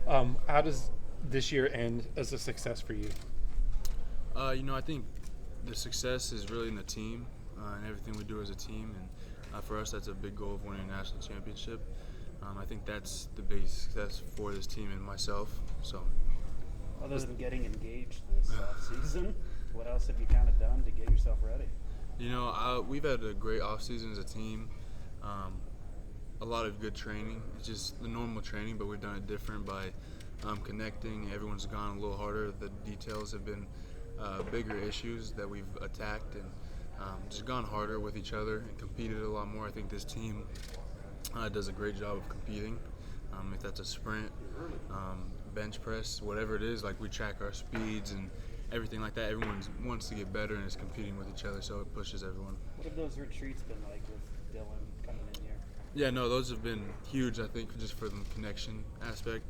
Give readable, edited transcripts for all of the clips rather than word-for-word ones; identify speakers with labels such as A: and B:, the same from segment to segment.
A: How does this year end as a success for you?
B: I think the success is really in the team and everything we do as a team. And for us, that's a big goal of winning a national championship. I think that's the biggest success for this team and myself. So,
C: Other than getting engaged this season, what else have you kind of done to get yourself ready?
B: we've had a great offseason as a team. Um, a lot of good training. It's just the normal training, but we've done it different by connecting. Everyone's gone a little harder. The details have been bigger issues that we've attacked and just gone harder with each other and competed a lot more. I think this team does a great job of competing. If that's a sprint, bench press, whatever it is, like we track our speeds and everything like that. Everyone wants to get better and is competing with each other, so it pushes everyone.
C: What have those retreats been like with Dylan coming in here?
B: Yeah, no, those have been huge, I think, just for the connection aspect.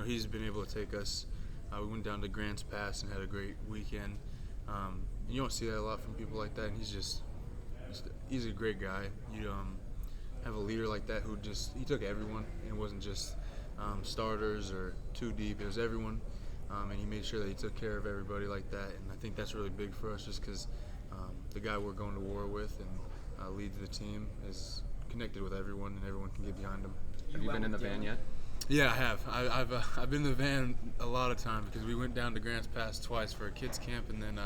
B: He's been able to take us. We went down to Grants Pass and had a great weekend. And you don't see that a lot from people like that, and he's a great guy. You have a leader like that he took everyone. It wasn't just starters or too deep. It was everyone, and he made sure that he took care of everybody like that. And I think that's really big for us, just because the guy we're going to war with and leads the team is connected with everyone, and everyone can get behind him.
D: Have you been in the van yet?
B: Yeah, I have. I've been in the van a lot of times because we went down to Grants Pass twice for a kids camp and then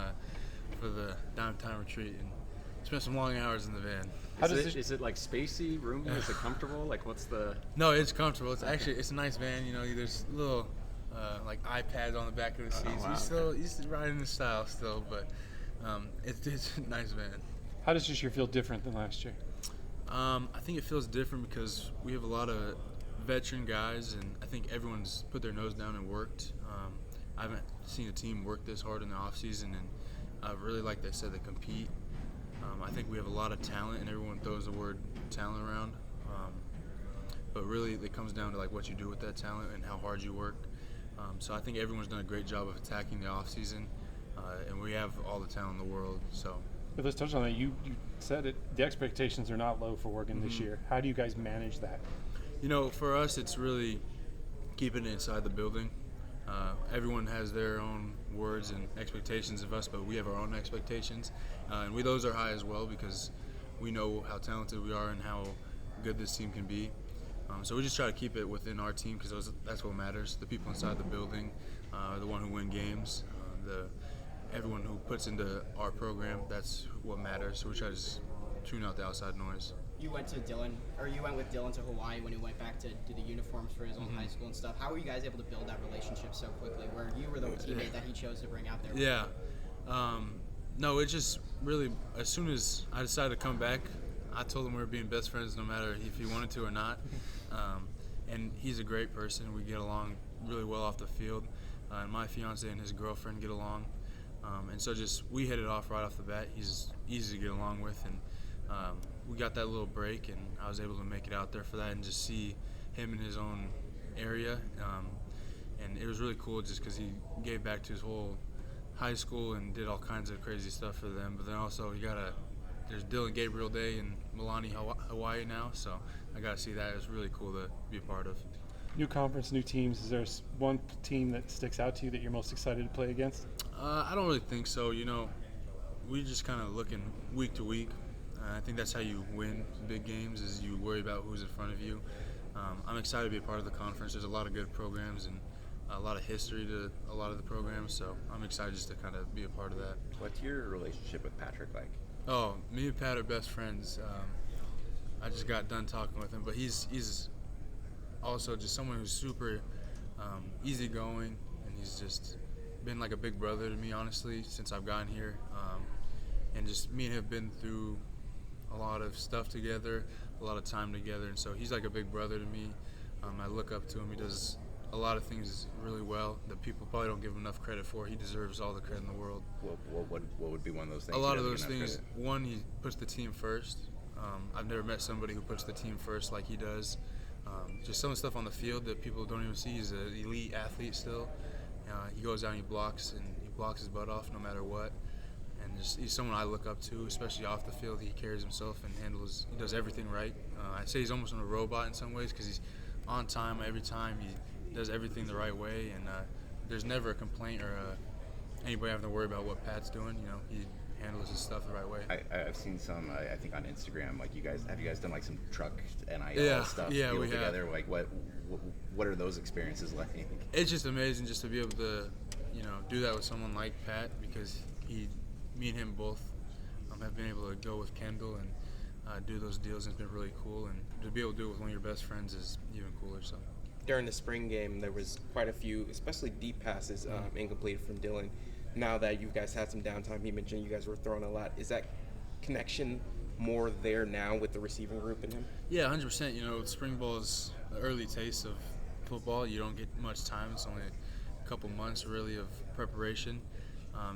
B: for the dime time retreat, and spent some long hours in the van.
D: Is it like spacey, roomy? Is it comfortable? Like, what's the?
B: No, it's comfortable. It's actually a nice van. There's little like iPads on the back of the seats.
D: Wow.
B: You still riding the style still, but it's a nice van.
A: How does this year feel different than last year?
B: I think it feels different because we have a lot of veteran guys, and I think everyone's put their nose down and worked. I haven't seen a team work this hard in the offseason, and really, like they said, they compete. I think we have a lot of talent, and everyone throws the word talent around. But really, it comes down to like what you do with that talent and how hard you work. So I think everyone's done a great job of attacking the offseason, and we have all the talent in the world. So.
A: But let's touch on that. You said it. The expectations are not low for working this year. How do you guys manage that?
B: For us, it's really keeping it inside the building. Everyone has their own words and expectations of us, but we have our own expectations, and those are high as well because we know how talented we are and how good this team can be. So we just try to keep it within our team because that's what matters. The people inside the building are the one who win games. Everyone who puts into our program, that's what matters. So we try to just tune out the outside noise.
E: You went with Dylan to Hawaii when he went back to do the uniforms for his own high school and stuff. How were you guys able to build that relationship so quickly, where you were the teammate that he chose to bring out there?
B: Yeah. No, it just really, as soon as I decided to come back, I told him we were being best friends no matter if he wanted to or not. And he's a great person. We get along really well off the field. And my fiance and his girlfriend get along. And so we hit it off right off the bat. He's easy to get along with, and we got that little break, and I was able to make it out there for that and just see him in his own area. And it was really cool just because he gave back to his whole high school and did all kinds of crazy stuff for them. But then also there's Dylan Gabriel Day in Milani, Hawaii now, so I got to see that. It was really cool to be a part of.
A: New conference, new teams. Is there one team that sticks out to you that you're most excited to play against?
B: I don't really think so. We just kind of looking week to week. I think that's how you win big games, is you worry about who's in front of you. I'm excited to be a part of the conference. There's a lot of good programs and a lot of history to a lot of the programs, so I'm excited just to kind of be a part of that.
D: What's your relationship with Patrick like?
B: Oh, me and Pat are best friends. I just got done talking with him, but he's also just someone who's super easygoing, and he's just been like a big brother to me, honestly, since I've gotten here. And just me and him have been through a lot of stuff together, a lot of time together, and so he's like a big brother to me. I look up to him. He does a lot of things really well that people probably don't give him enough credit for. He deserves all the credit in the world.
D: What would be one of those things?
B: A lot of those things. One, he puts the team first. I've never met somebody who puts the team first like he does. Just some of the stuff on the field that people don't even see. He's an elite athlete still. He goes out and he blocks his butt off no matter what. And he's someone I look up to, especially off the field. He carries himself and he does everything right. I'd say he's almost a robot in some ways because he's on time every time. does everything the right way, and there's never a complaint or anybody having to worry about what Pat's doing. You know, he handles his stuff the right way.
F: I've seen some, I think on Instagram, like you guys done like some truck NIL stuff
B: we
F: together?
B: have.
F: Like what are those experiences like?
B: It's just amazing just to be able to, do that with someone like Pat, because me and him both have been able to go with Kendall and do those deals, and it's been really cool. And to be able to do it with one of your best friends is even cooler. So.
G: During the spring game, there was quite a few, especially deep passes, incomplete from Dylan. Now that you guys had some downtime, he mentioned you guys were throwing a lot. Is that connection more there now with the receiving group and him?
B: Yeah, 100%. Spring ball is the early taste of football. You don't get much time. It's only a couple months, really, of preparation.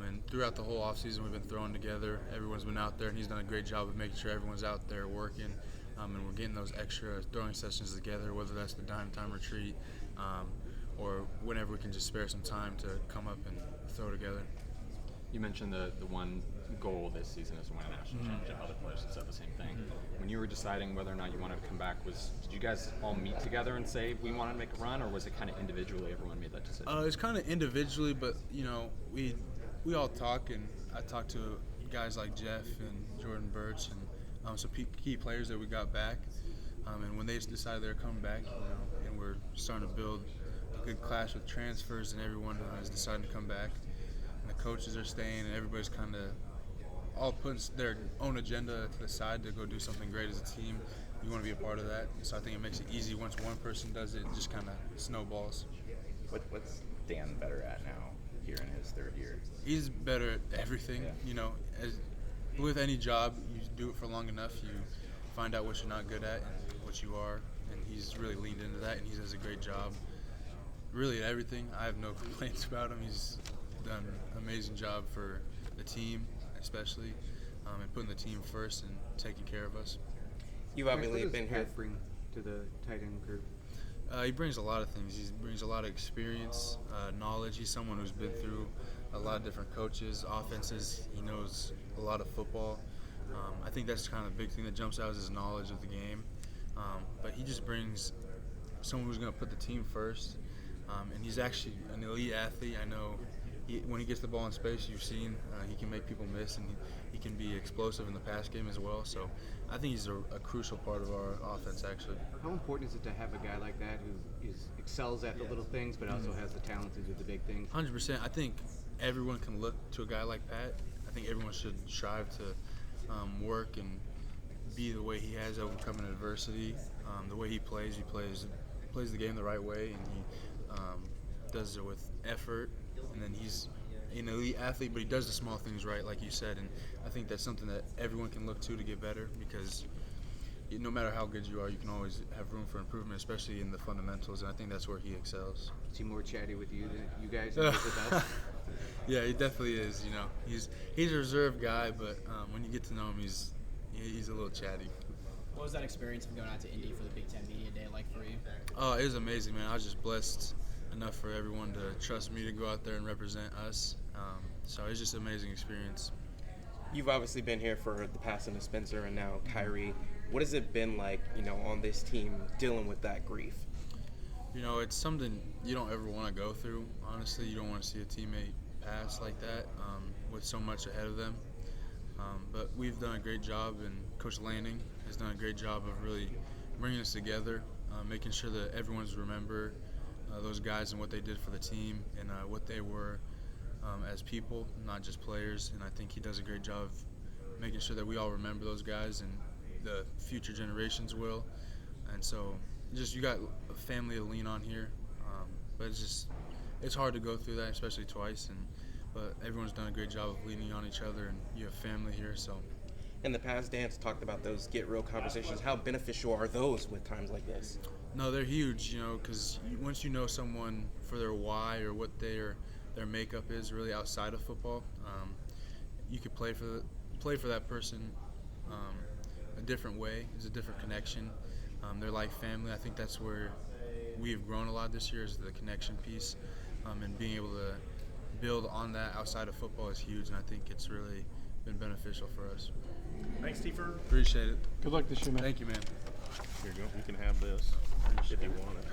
B: And throughout the whole offseason, we've been throwing together. Everyone's been out there, and he's done a great job of making sure everyone's out there working. And we're getting those extra throwing sessions together, whether that's the dime time retreat or whenever we can just spare some time to come up and throw together.
D: You mentioned the one goal this season is to win a national championship. Other players have said the same thing. When you were deciding whether or not you wanted to come back, did you guys all meet together and say we want to make a run, or was it kind of individually everyone made that decision?
B: It's kind of individually, but we all talk, and I talked to guys like Jeff and Jordan Birch and some key players that we got back. And when they decided they were coming back, and we're starting to build a good class with transfers, and everyone has decided to come back, and the coaches are staying, and everybody's kind of all putting their own agenda to the side to go do something great as a team. You want to be a part of that. So I think it makes it easy once one person does it. It just kind of snowballs.
F: What's Dan better at now here in his third year?
B: He's better at everything.
F: Yeah.
B: With any job, you do it for long enough, you find out what you're not good at and what you are, and he's really leaned into that, and he does a great job really at everything. I have no complaints about him. He's done an amazing job for the team, especially, and putting the team first and taking care of us.
G: You've obviously been here.
H: Bring to the tight end group?
B: He brings a lot of things. He brings a lot of experience, knowledge. He's someone who's been through a lot of different coaches, offenses. He knows a lot of football. I think that's kind of the big thing that jumps out is his knowledge of the game. But he just brings someone who's going to put the team first. And he's actually an elite athlete. I know when he gets the ball in space, you've seen he can make people miss, and he can be explosive in the pass game as well. So I think he's a crucial part of our offense, actually.
H: How important is it to have a guy like that who excels at the little things but also has the talent to do the big things?
B: 100%. I think everyone can look to a guy like Pat. I think everyone should strive to work and be the way he has, overcoming adversity. The way he plays the game the right way, and he does it with effort. And then he's an elite athlete, but he does the small things right, like you said. And I think that's something that everyone can look to get better, because no matter how good you are, you can always have room for improvement, especially in the fundamentals. And I think that's where he excels.
H: Is he more chatty with you than you guys? Is it best?
B: Yeah, he definitely is. He's a reserved guy, but when you get to know him, he's a little chatty.
E: What was that experience of going out to Indy for the Big Ten Media Day like for you?
B: Oh, it was amazing, man. I was just blessed enough for everyone to trust me to go out there and represent us. So it's just an amazing experience.
G: You've obviously been here for the passing of Spencer and now Kyrie. What has it been like, on this team dealing with that grief?
B: It's something you don't ever want to go through. Honestly, you don't want to see a teammate pass like that with so much ahead of them. But we've done a great job, and Coach Lanning has done a great job of really bringing us together, making sure that everyone's remember those guys and what they did for the team and what they were as people, not just players. And I think he does a great job of making sure that we all remember those guys, and the future generations will. And so you got a family to lean on here, but it's hard to go through that, especially twice. But everyone's done a great job of leaning on each other, and you have family here. So
G: In the past, Dan's talked about those get real conversations. How beneficial are those with times like this?
B: No, they're huge, because once you know someone for their why or what their makeup is really outside of football, you could play for that person a different way. It's a different connection. They're like family. I think that's where we've grown a lot this year, is the connection piece, and being able to build on that outside of football is huge, and I think it's really been beneficial for us.
I: Thanks, Tiefer.
B: Appreciate it.
A: Good luck this year, man.
B: Thank you, man.
I: Here you go. You can have this if you want it.